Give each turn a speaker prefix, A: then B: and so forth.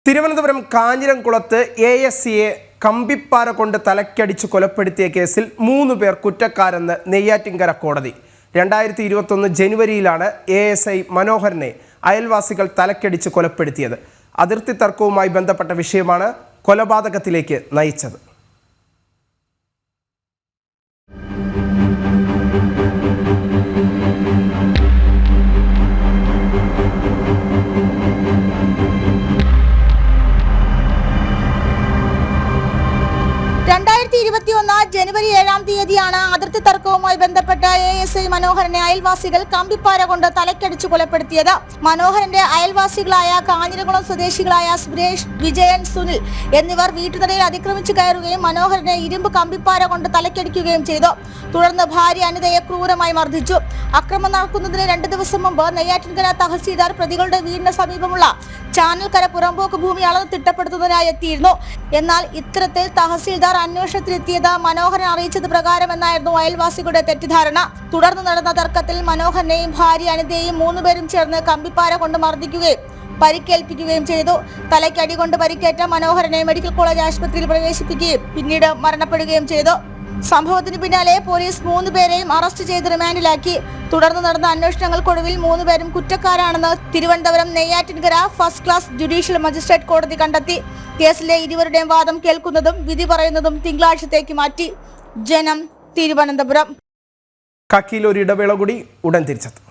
A: തിരുവനന്തപുരം കാഞ്ഞിരംകുളത്ത് ASCയെ കമ്പിപ്പാര കൊണ്ട് തലക്കടിച്ച് കൊലപ്പെടുത്തിയ കേസിൽ 3 പേർ കുറ്റക്കാരെന്ന് നെയ്യാറ്റിൻകര കോടതി. 2021 ജനുവരിയിലാണ് ASI മനോഹരനെ അയൽവാസികൾ തലക്കടിച്ച് കൊലപ്പെടുത്തിയത്. അതിർത്തി തർക്കവുമായി ബന്ധപ്പെട്ട വിഷയമാണ് കൊലപാതകത്തിലേക്ക് നയിച്ചത്.
B: ജനുവരി 7-ാം തീയതിയാണ് അതിർത്തി തർക്കവുമായി ബന്ധപ്പെട്ട ASI മനോഹരനെ അയൽവാസികൾ കമ്പിപ്പാര കൊണ്ട് തലക്കടിച്ചു കൊലപ്പെടുത്തിയത്. മനോഹരന്റെ അയൽവാസികളായ കാഞ്ഞിരംകുളം സ്വദേശികളായ സുരേഷ്, വിജയൻ, സുനിൽ എന്നിവർ വീട്ടുതടയിൽ അതിക്രമിച്ചു കയറുകയും മനോഹരനെ ഇരുമ്പ് കമ്പിപ്പാര കൊണ്ട് തലക്കടിക്കുകയും ചെയ്തു. തുടർന്ന് ഭാര്യ അനിതയെ ക്രൂരമായി മർദ്ദിച്ചു. അക്രമം നടക്കുന്നതിന് 2 ദിവസം മുമ്പ് നെയ്യാറ്റിൻകര തഹസീൽദാർ പ്രതികളുടെ വീടിന് സമീപമുള്ള ചാനൽക്കര പുറമ്പോക്ക് ഭൂമി അളന്ന് തിട്ടപ്പെടുത്തുന്നതിനായി എത്തിയിരുന്നു. എന്നാൽ ഇത്തരത്തിൽ തഹസീൽദാർ അന്വേഷണത്തിലെത്തിയത് മനോഹരൻ അറിയിച്ചത് പ്രകാരമെന്നായിരുന്നു അയൽവാസികളുടെ തെറ്റിദ്ധാരണ. തുടർന്ന് നടന്ന തർക്കത്തിൽ മനോഹരനെയും ഭാര്യ അനിതയെയും 3 പേരും ചേർന്ന് കമ്പിപ്പാര കൊണ്ട് മർദ്ദിക്കുകയും പരിക്കേൽപ്പിക്കുകയും ചെയ്തു. തലയ്ക്ക് അടി കൊണ്ട് പരിക്കേറ്റ മനോഹരനെ മെഡിക്കൽ കോളേജ് ആശുപത്രിയിൽ പ്രവേശിപ്പിക്കുകയും പിന്നീട് മരണപ്പെടുകയും ചെയ്തു. സംഭവത്തിന് പിന്നാലെ പോലീസ് 3 പേരെയും അറസ്റ്റ് ചെയ്ത് റിമാൻഡിലാക്കി. തുടർന്ന് നടന്ന അന്വേഷണങ്ങൾക്കൊടുവിൽ 3 പേരും കുറ്റക്കാരാണെന്ന് Thiruvananthapuram Neyyattinkara first class judicial magistrate കോടതി കണ്ടെത്തി. കേസിലെ ഇരുവരുടെയും വാദം കേൾക്കുന്നതും വിധി പറയുന്നതും തിങ്കളാഴ്ചത്തേക്ക് മാറ്റി. ജനം, തിരുവനന്തപുരം.
A: കക്കിയിൽ ഒരു ഇടവേള കൂടി, ഉടൻ തിരിച്ചെത്തും.